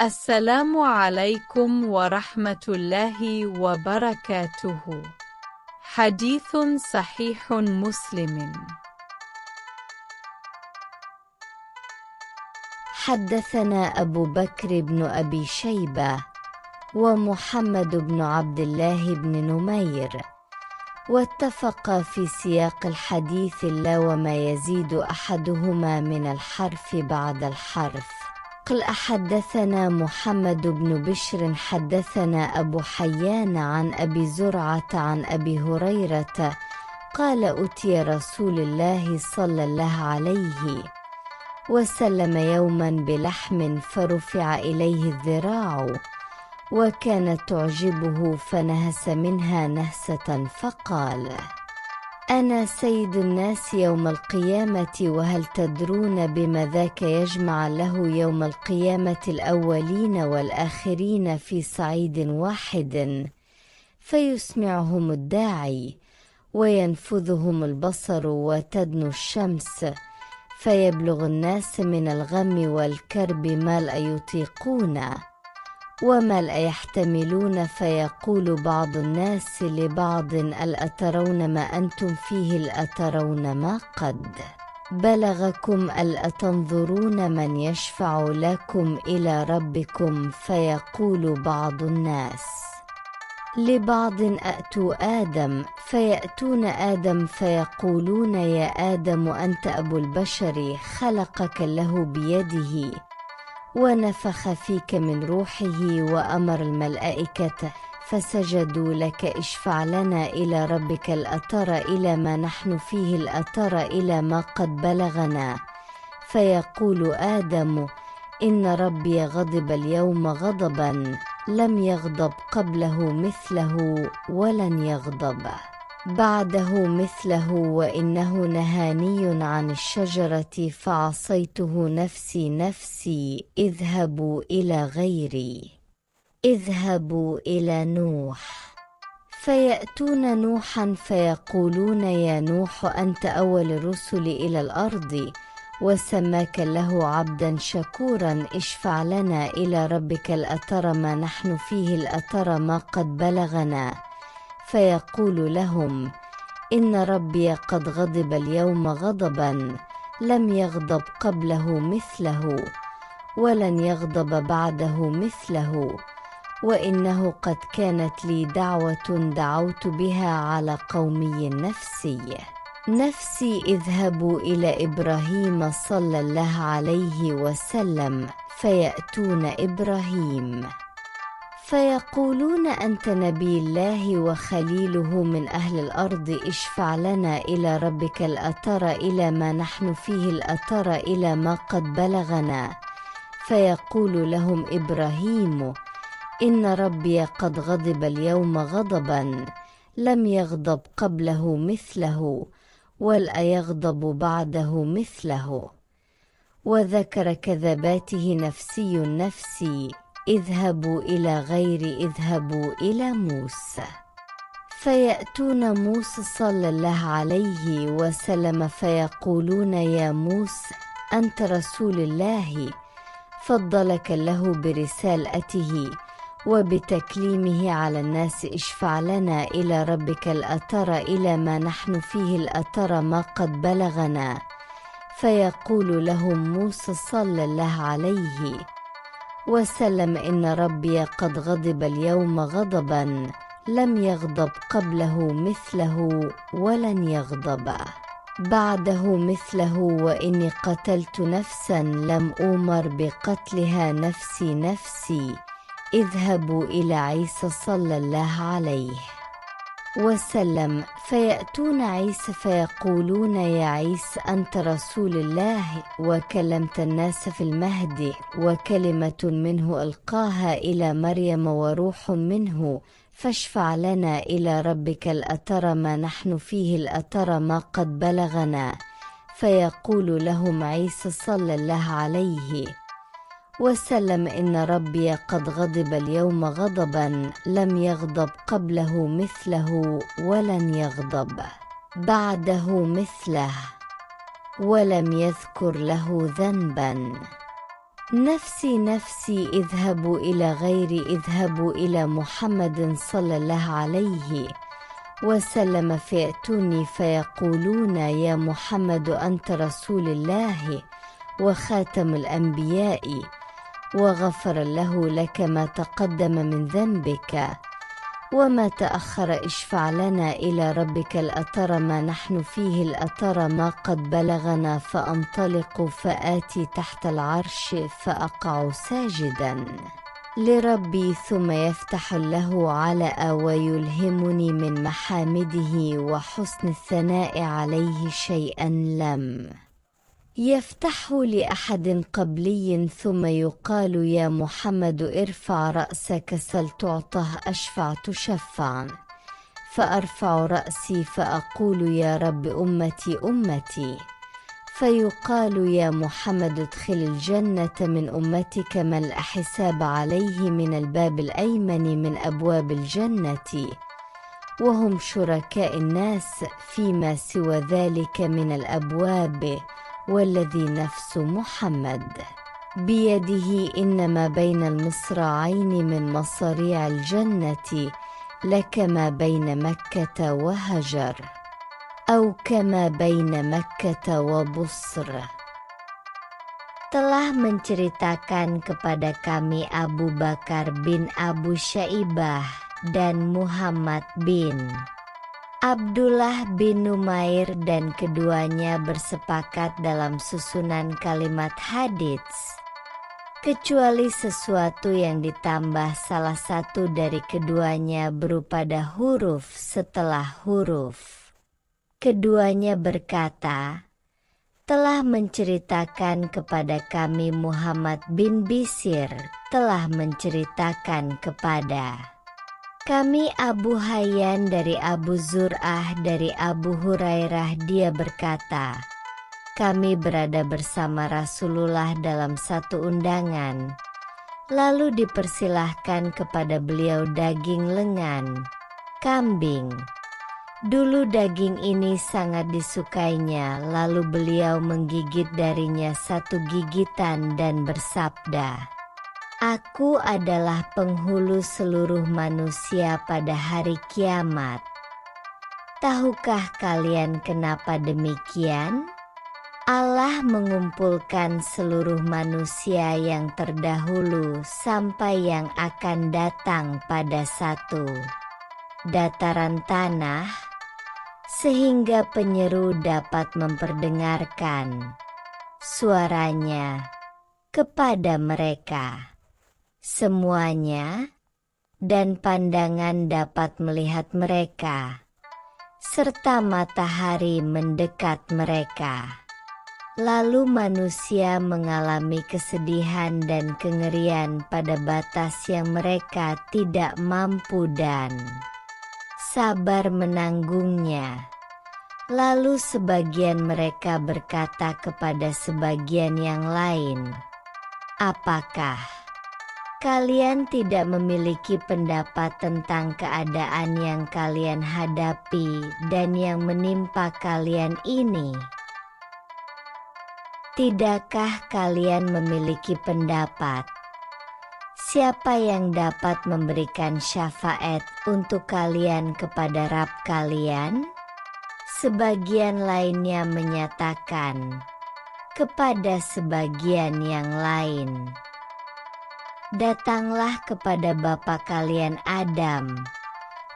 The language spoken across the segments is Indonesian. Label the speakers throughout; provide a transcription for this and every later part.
Speaker 1: السلام عليكم ورحمة الله وبركاته. حديث صحيح مسلم.
Speaker 2: حدثنا أبو بكر بن أبي شيبة ومحمد بن عبد الله بن نمير، واتفقا في سياق الحديث لا وما يزيد أحدهما من الحرف بعد الحرف. قال: حدثنا محمد بن بشر حدثنا أبو حيان عن أبي زرعة عن أبي هريرة قال: أتي رسول الله صلى الله عليه وسلم يوما بلحم فرفع إليه الذراع، وكانت تعجبه فنهس منها نهسة فقال: أنا سيد الناس يوم القيامة، وهل تدرون بما ذاك يجمع له يوم القيامة الأولين والآخرين في صعيد واحد، فيسمعهم الداعي وينفذهم البصر وتدنو الشمس، فيبلغ الناس من الغم والكرب ما لا يطيقون وما لا يحتملون، فيقول بعض الناس لبعض: ألأترون ما أنتم فيه؟ ألأترون ما قد بلغكم؟ ألأتنظرون من يشفع لكم إلى ربكم؟ فيقول بعض الناس لبعض: أتوا آدم. فيأتون آدم فيقولون: يا آدم أنت أبو البشر، خلقك الله بيده ونفخ فيك من روحه وأمر الملائكة فسجدوا لك، اشفع لنا إلى ربك. الأترى إلى ما نحن فيه؟ الأترى إلى ما قد بلغنا؟ فيقول آدم: إن ربي غضب اليوم غضبا لم يغضب قبله مثله ولن يغضب بعده مثله، وإنه نهاني عن الشجرة فعصيته نفسي نفسي، اذهبوا إلى غيري، اذهبوا إلى نوح. فيأتون نوحا فيقولون: يا نوح أنت أول الرسل إلى الأرض، وسماك له عبدا شكورا، اشفع لنا إلى ربك. الأترى ما نحن فيه؟ الأترى ما قد بلغنا؟ فيقول لهم: إن ربي قد غضب اليوم غضبا لم يغضب قبله مثله ولن يغضب بعده مثله، وإنه قد كانت لي دعوة دعوت بها على قومي نفسي اذهبوا إلى إبراهيم صلى الله عليه وسلم. فيأتون إبراهيم فيقولون: أنت نبي الله وخليله من أهل الأرض، اشفع لنا إلى ربك. الأترى إلى ما نحن فيه؟ الأترى إلى ما قد بلغنا؟ فيقول لهم إبراهيم: إن ربي قد غضب اليوم غضبا لم يغضب قبله مثله ولا يغضب بعده مثله، وذكر كذباته نفسي اذهبوا إلى غيري، اذهبوا إلى موسى. فيأتون موسى صلى الله عليه وسلم فيقولون: يا موسى أنت رسول الله، فضلك الله برسالته وبتكليمه على الناس، اشفع لنا إلى ربك. الأترى إلى ما نحن فيه؟ الأترى ما قد بلغنا؟ فيقول لهم موسى صلى الله عليه وسلم: إن ربي قد غضب اليوم غضبا لم يغضب قبله مثله ولن يغضب بعده مثله، وإني قتلت نفسا لم أؤمر بقتلها نفسي اذهبوا إلى عيسى صلى الله عليه وسلم. فيأتون عيسى فيقولون: يا عيسى أنت رسول الله وكلمت الناس في المهد، وكلمة منه ألقاها إلى مريم وروح منه، فاشفع لنا إلى ربك. الأترى ما نحن فيه؟ الأترى ما قد بلغنا؟ فيقول لهم عيسى صلى الله عليه وسلم: إن ربي قد غضب اليوم غضبا لم يغضب قبله مثله ولن يغضب بعده مثله، ولم يذكر له ذنبا. نفسي نفسي اذهبوا إلى محمد صلى الله عليه وسلم فيأتوني فيقولون يا محمد أنت رسول الله وخاتم الأنبياء وغفر الله لك ما تقدم من ذنبك وما تأخر اشفع لنا إلى ربك الأتر ما نحن فيه الأتر ما قد بلغنا فأنطلق فآتي تحت العرش فأقع ساجدا لربي ثم يفتح له علأ ويلهمني من محامده وحسن الثناء عليه شيئا لم يفتح لأحد قبلي ثم يقال يا محمد ارفع رأسك سل تعطه أشفع تشفع فأرفع رأسي فأقول يا رب أمتي فيقال يا محمد ادخل الجنة من أمتك من لا حساب عليه من الباب الأيمن من أبواب الجنة وهم شركاء الناس فيما سوى ذلك من الأبواب والذي نفس محمد بيده إنما بين المصراعين من مصاريع الجنة لك ما بين مكة وهجر أو كما بين مكة وبصر. Telah menceritakan kepada kami Abu Bakar bin Abu Syaibah dan Muhammad bin Abdullah bin Numair dan keduanya bersepakat dalam susunan kalimat hadits, kecuali sesuatu yang ditambah salah satu dari keduanya berupa huruf setelah huruf. Keduanya berkata, telah menceritakan kepada kami Muhammad bin Bisir, telah menceritakan kepada kami Abu Hayyan dari Abu Zur'ah dari Abu Hurairah, dia berkata, kami berada bersama Rasulullah dalam satu undangan, lalu dipersilahkan kepada beliau daging lengan, kambing. Dulu daging ini sangat disukainya, lalu beliau menggigit darinya satu gigitan dan bersabda, Aku adalah penghulu seluruh manusia pada hari kiamat. Tahukah kalian kenapa demikian? Allah mengumpulkan seluruh manusia yang terdahulu sampai yang akan datang pada satu dataran tanah, sehingga penyeru dapat memperdengarkan suaranya kepada mereka semuanya, dan pandangan dapat melihat mereka, serta matahari mendekat mereka. Lalu manusia mengalami kesedihan dan kengerian pada batas yang mereka tidak mampu dan sabar menanggungnya. Lalu sebagian mereka berkata kepada sebagian yang lain, apakah kalian tidak memiliki pendapat tentang keadaan yang kalian hadapi dan yang menimpa kalian ini? Tidakkah kalian memiliki pendapat? Siapa yang dapat memberikan syafaat untuk kalian kepada Rabb kalian? Sebagian lainnya menyatakan kepada sebagian yang lain, datanglah kepada bapa kalian Adam.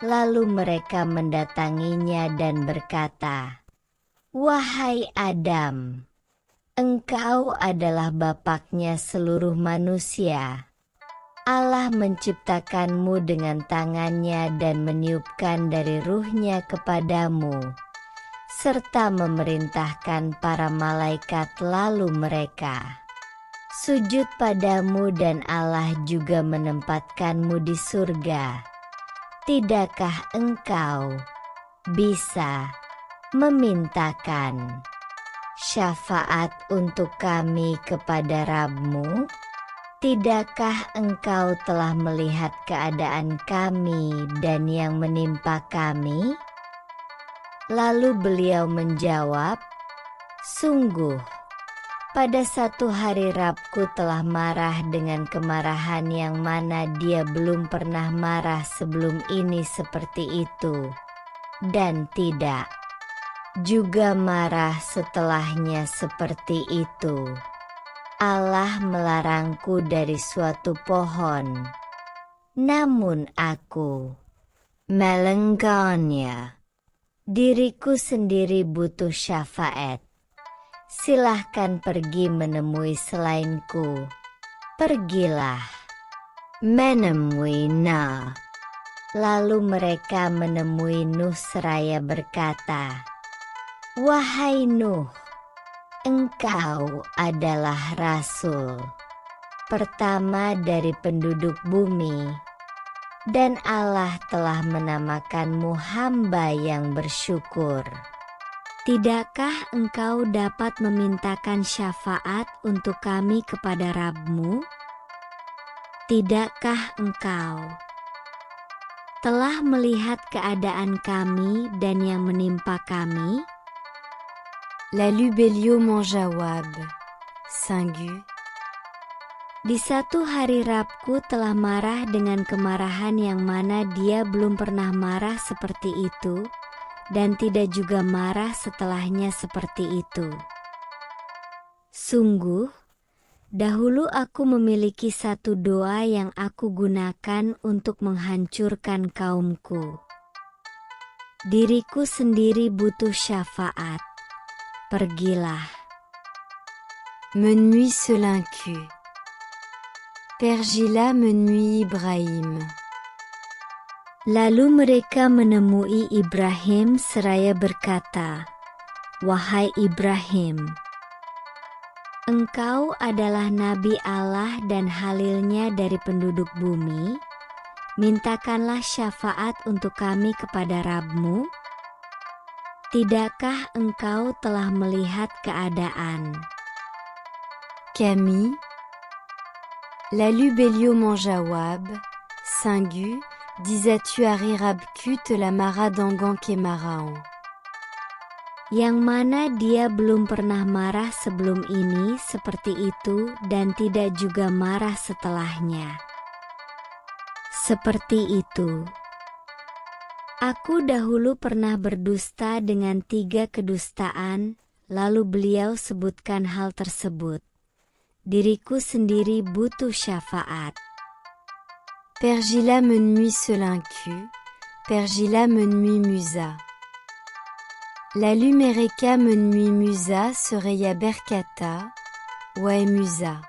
Speaker 2: Lalu mereka mendatanginya dan berkata, wahai Adam, engkau adalah bapaknya seluruh manusia. Allah menciptakanmu dengan tangannya dan meniupkan dari ruhnya kepadamu, serta memerintahkan para malaikat lalu mereka sujud padamu dan Allah juga menempatkanmu di surga. Tidakkah engkau bisa memintakan syafaat untuk kami kepada Rabb-Mu? Tidakkah engkau telah melihat keadaan kami dan yang menimpa kami? Lalu beliau menjawab, sungguh, Pada satu hari Rabku telah marah dengan kemarahan yang mana dia belum pernah marah sebelum ini seperti itu, dan tidak juga marah setelahnya seperti itu. Allah melarangku dari suatu pohon, namun aku melenggarnya. Diriku sendiri butuh syafaat. Silahkan pergi menemui selainku. Pergilah menemui Nuh. Lalu mereka menemui Nuh seraya berkata, "Wahai Nuh, engkau adalah rasul pertama dari penduduk bumi, dan Allah telah menamakanmu hamba yang bersyukur. Tidakkah engkau dapat memintakan syafaat untuk kami kepada Rabb-Mu? Tidakkah engkau telah melihat keadaan kami dan yang menimpa kami?"
Speaker 3: Lalu beliau menjawab, Sungguh,
Speaker 2: Di satu hari Rabku telah marah dengan kemarahan yang mana dia belum pernah marah seperti itu, dan tidak juga marah setelahnya seperti itu. Sungguh, dahulu aku memiliki satu doa yang aku gunakan untuk menghancurkan kaumku. Diriku sendiri butuh syafaat. Pergilah.
Speaker 3: Menuit Selincu. Pergilah menuit Ibrahim.
Speaker 2: Lalu mereka menemui Ibrahim seraya berkata, "Wahai Ibrahim, engkau adalah Nabi Allah dan halilnya dari penduduk bumi. Mintakanlah syafaat untuk kami kepada Rabb-Mu. Tidakkah engkau telah melihat keadaan
Speaker 3: kami?" Lalu beliau menjawab, Sungguh, disais-tu hari Rabku telah marah dengan kemarahan.
Speaker 2: Yang mana dia belum pernah marah sebelum ini seperti itu dan tidak juga marah setelahnya seperti itu. Aku dahulu pernah berdusta dengan 3 kedustaan, lalu beliau sebutkan hal tersebut. Diriku sendiri butuh syafaat.
Speaker 3: Pergilah menuit Selincu, pergilah menuit Musa. Lalu mereka menuit Musa seraya berkata, Wahai Musa,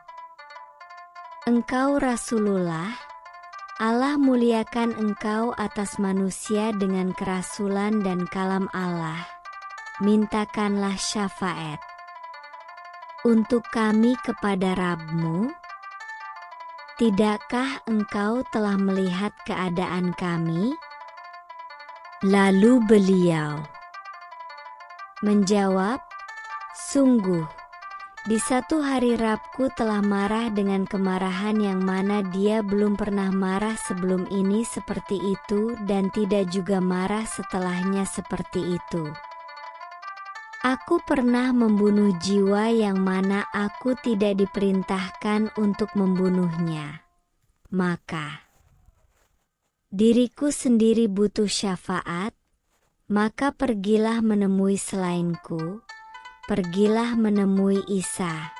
Speaker 2: Engkau Rasulullah, Allah muliakan engkau atas manusia dengan kerasulan dan kalam Allah. Mintakanlah syafaat untuk kami kepada Rabb-Mu. Tidakkah engkau telah melihat keadaan kami? Lalu beliau menjawab, Sungguh, di satu hari Rabb-Ku telah marah dengan kemarahan yang mana dia belum pernah marah sebelum ini seperti itu dan tidak juga marah setelahnya seperti itu. Aku pernah membunuh jiwa yang mana aku tidak diperintahkan untuk membunuhnya. Maka diriku sendiri butuh syafaat, maka pergilah menemui selainku, pergilah menemui Isa.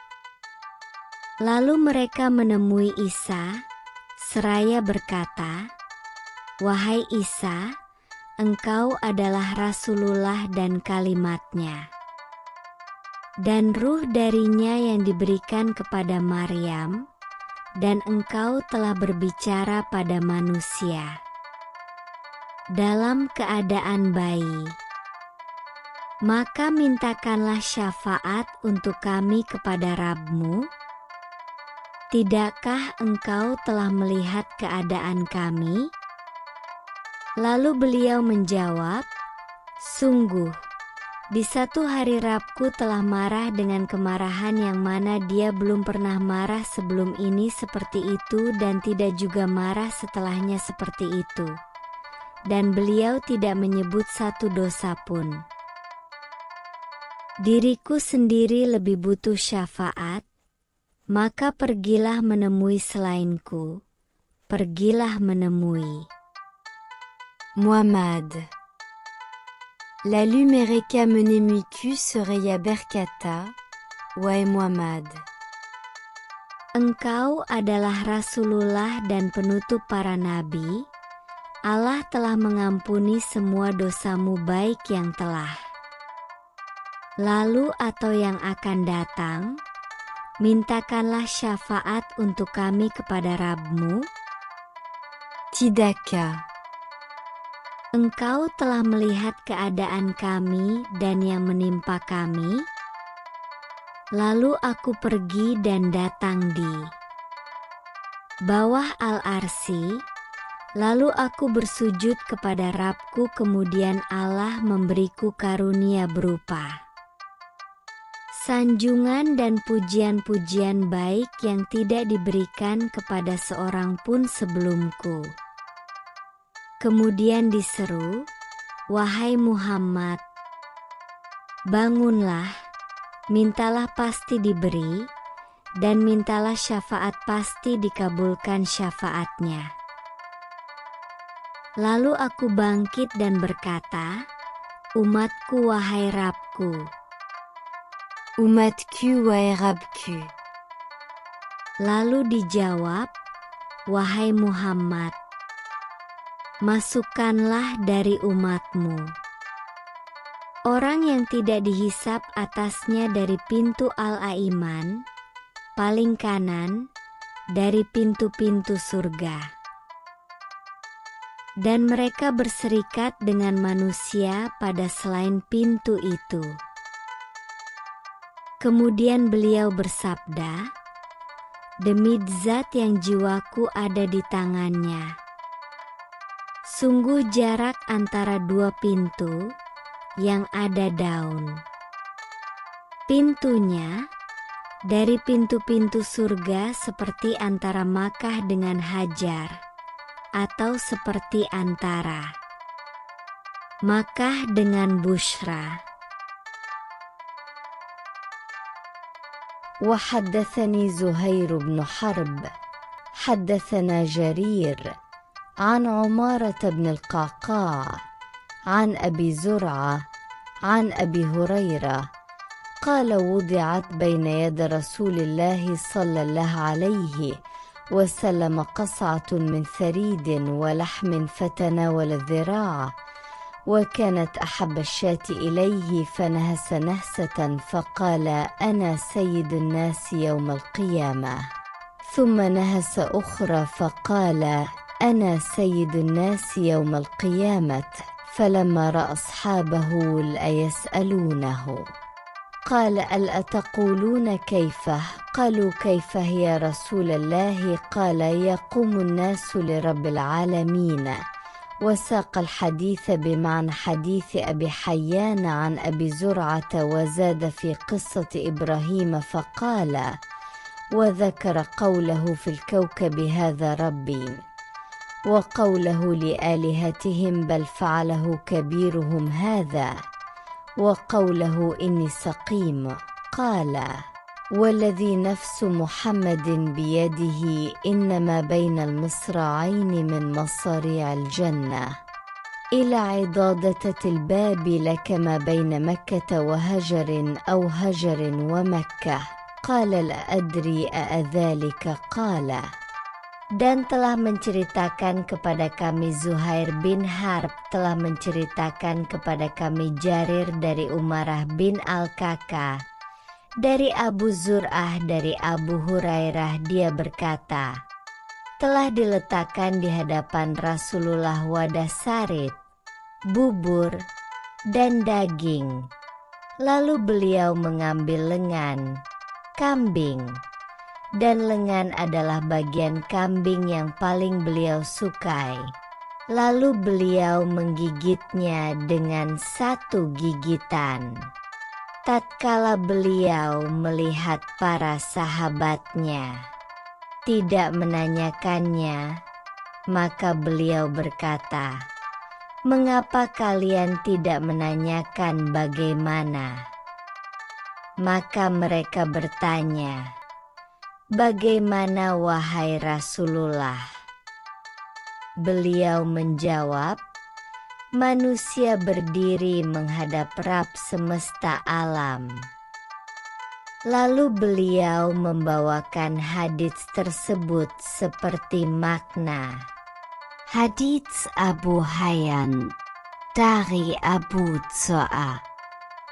Speaker 2: Lalu mereka menemui Isa, seraya berkata, Wahai Isa, engkau adalah Rasulullah dan kalimatnya, dan ruh darinya yang diberikan kepada Maryam, dan engkau telah berbicara pada manusia dalam keadaan bayi. Maka mintakanlah syafaat untuk kami kepada Rabb-Mu. Tidakkah engkau telah melihat keadaan kami? Lalu beliau menjawab, Sungguh, di satu hari Rabb-Ku telah marah dengan kemarahan yang mana dia belum pernah marah sebelum ini seperti itu dan tidak juga marah setelahnya seperti itu. Dan beliau tidak menyebut satu dosa pun. Diriku sendiri lebih butuh syafaat, maka pergilah menemui selainku, pergilah menemui.
Speaker 3: Muhammad. La Mereka menemiku serait ya berkata, wahai Muhammad.
Speaker 2: Engkau adalah Rasulullah dan penutup para nabi. Allah telah mengampuni semua dosamu baik yang telah lalu atau yang akan datang. Mintakanlah syafaat untuk kami kepada Rabb-Mu.
Speaker 3: Tidaka.
Speaker 2: Engkau telah melihat keadaan kami dan yang menimpa kami. Lalu aku pergi dan datang di bawah Al-Arsy. Lalu aku bersujud kepada Rabb-Ku, kemudian Allah memberiku karunia berupa sanjungan dan pujian-pujian baik yang tidak diberikan kepada seorang pun sebelumku. Kemudian diseru, wahai Muhammad, bangunlah, mintalah pasti diberi, dan mintalah syafaat pasti dikabulkan syafaatnya. Lalu aku bangkit dan berkata, umatku wahai Rabb-Ku.
Speaker 3: Umatku wahai Rabb-Ku.
Speaker 2: Lalu dijawab, wahai Muhammad, masukkanlah dari umatmu orang yang tidak dihisap atasnya dari pintu Al-Aiman, paling kanan, dari pintu-pintu surga. Dan mereka berserikat dengan manusia pada selain pintu itu. Kemudian beliau bersabda, demi Zat yang jiwaku ada di tangannya. Sungguh jarak antara dua pintu yang ada daun. Pintunya dari pintu-pintu surga seperti antara Makkah dengan Hajar, atau seperti antara Makkah dengan Bushra.
Speaker 4: وحدثني زهير بن حرب حدثنا جرير عن عمارة بن القعقاع عن أبي زرعة عن أبي هريرة قال وضعت بين يد رسول الله صلى الله عليه وسلم قصعة من ثريد ولحم فتناول الذراع وكانت أحب الشاة إليه فنهس نهسة فقال أنا سيد الناس يوم القيامة ثم نهس أخرى فقال أنا سيد الناس يوم القيامة فلما رأى أصحابه ليسألونه قال ألا تقولون كيف؟ قالوا كيف يا رسول الله؟ قال يقوم الناس لرب العالمين وساق الحديث بمعنى حديث أبي حيان عن أبي زرعة وزاد في قصة إبراهيم فقال وذكر قوله في الكوكب هذا ربي وقوله لآلهتهم بل فعله كبيرهم هذا وقوله إني سقيم قال والذي نفس محمد بيده إنما بين المصراعين من مصاريع الجنة إلى عضادة الباب لكما بين مكة وهجر أو هجر ومكة قال لا أدري أذلك قال.
Speaker 2: Dan telah menceritakan kepada kami Zuhair bin Harb telah menceritakan kepada kami Jarir dari Umarah bin Al-Kaka dari Abu Zur'ah dari Abu Hurairah, dia berkata, telah diletakkan di hadapan Rasulullah wadah sarit, bubur, dan daging. Lalu beliau mengambil lengan kambing, dan lengan adalah bagian kambing yang paling beliau sukai. Lalu beliau menggigitnya dengan satu gigitan. Tatkala beliau melihat para sahabatnya tidak menanyakannya, maka beliau berkata, mengapa kalian tidak menanyakan bagaimana Maka mereka bertanya, "Bagaimana wahai Rasulullah?" Beliau menjawab, "Manusia berdiri menghadap Rabb semesta alam." Lalu beliau membawakan hadits tersebut seperti makna.
Speaker 3: Hadits Abu Hayyan dari Abu Dza'a.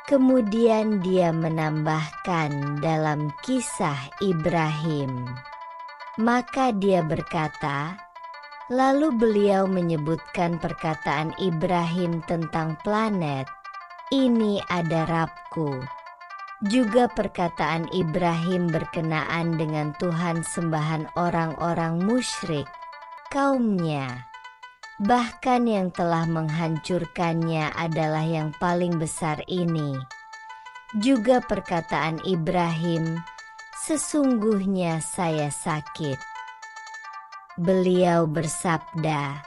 Speaker 2: Kemudian dia menambahkan dalam kisah Ibrahim. Maka dia berkata, lalu beliau menyebutkan perkataan Ibrahim tentang planet, "Ini ada Rabbku." Juga perkataan Ibrahim berkenaan dengan Tuhan sembahan orang-orang musyrik, kaumnya. Bahkan yang telah menghancurkannya adalah yang paling besar ini. Juga perkataan Ibrahim, "Sesungguhnya saya sakit." Beliau bersabda,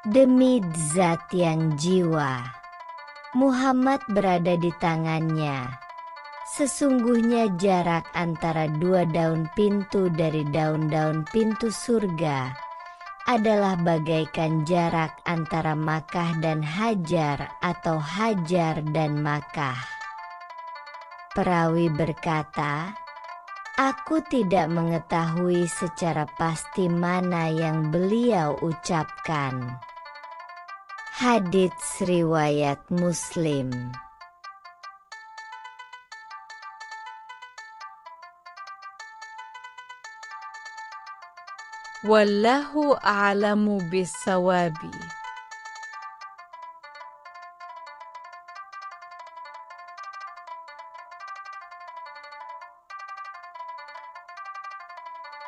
Speaker 2: "Demi zat yang jiwa Muhammad berada di tangannya, sesungguhnya jarak antara 2 daun pintu dari daun-daun pintu surga adalah bagaikan jarak antara Makkah dan Hajar atau Hajar dan Makkah." Perawi berkata, "Aku tidak mengetahui secara pasti mana yang beliau ucapkan." Hadits riwayat Muslim.
Speaker 1: Wallahu a'lamu bis-sawabi.